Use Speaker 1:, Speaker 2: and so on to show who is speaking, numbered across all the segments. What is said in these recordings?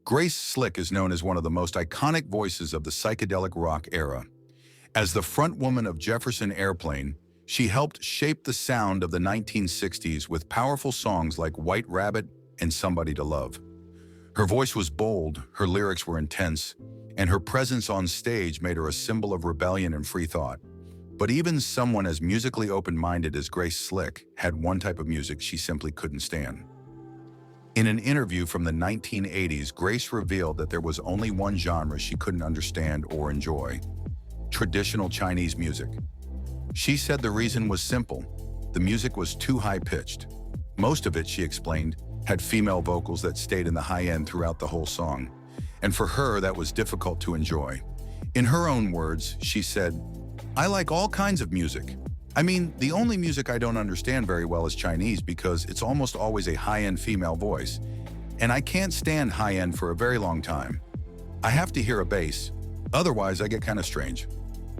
Speaker 1: Grace Slick is known as one of the most iconic voices of the psychedelic rock era. As the frontwoman of Jefferson Airplane, she helped shape the sound of the 1960s with powerful songs like White Rabbit and Somebody to Love. Her voice was bold, her lyrics were intense, and her presence on stage made her a symbol of rebellion and free thought. But even someone as musically open-minded as Grace Slick had one type of music she simply couldn't stand. In an interview from the 1980s, Grace revealed that there was only one genre she couldn't understand or enjoy: traditional Chinese music. She said the reason was simple: the music was too high-pitched. Most of it, she explained, had female vocals that stayed in the high end throughout the whole song, and for her that was difficult to enjoy. In her own words, she said, "I like all kinds of music. I mean, the only music I don't understand very well is Chinese because it's almost always a high-end female voice, and I can't stand high-end for a very long time. I have to hear a bass, otherwise I get kind of strange."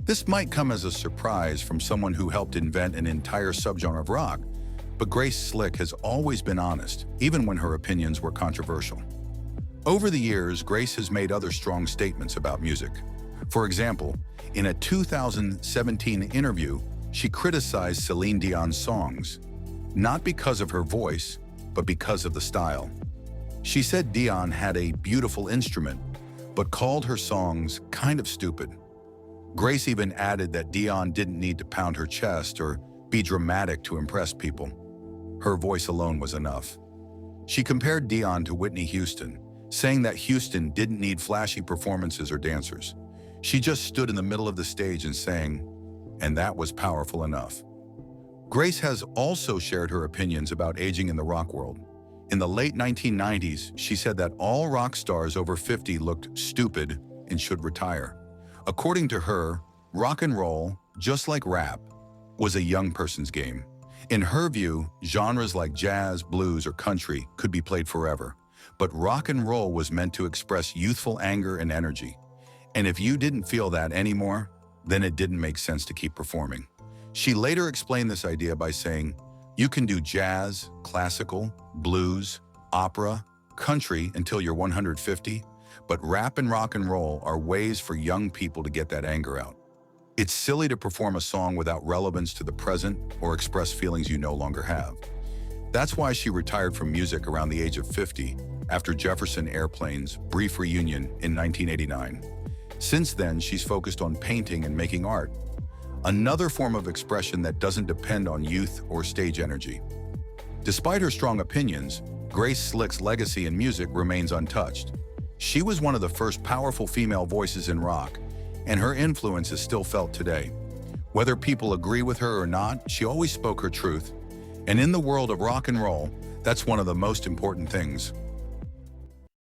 Speaker 1: This might come as a surprise from someone who helped invent an entire subgenre of rock, but Grace Slick has always been honest, even when her opinions were controversial. Over the years, Grace has made other strong statements about music. For example, in a 2017 interview, she criticized Selene Dion's songs, not because of her voice, but because of the style. She said Dion had a beautiful instrument, but called her songs kind of stupid. Grace even added that Dion didn't need to pound her chest or be dramatic to impress people. Her voice alone was enough. She compared Dion to Whitney Houston, saying that Houston didn't need flashy performances or dancers. She just stood in the middle of the stage and sang, and that was powerful enough. Grace has also shared her opinions about aging in the rock world. In the late 1990s, she said that all rock stars over 50 looked stupid and should retire. According to her, rock and roll, just like rap, was a young person's game. In her view, genres like jazz, blues, or country could be played forever, but rock and roll was meant to express youthful anger and energy. And if you didn't feel that anymore, then it didn't make sense to keep performing. She later explained this idea by saying, "You can do jazz, classical, blues, opera, country until you're 150, but rap and rock and roll are ways for young people to get that anger out. It's silly to perform a song without relevance to the present or express feelings you no longer have." That's why she retired from music around the age of 50 after Jefferson Airplane's brief reunion in 1989. Since then, she's focused on painting and making art, another form of expression that doesn't depend on youth or stage energy. Despite her strong opinions, Grace Slick's legacy in music remains untouched. She was one of the first powerful female voices in rock, and her influence is still felt today. Whether people agree with her or not, she always spoke her truth. And in the world of rock and roll, that's one of the most important things.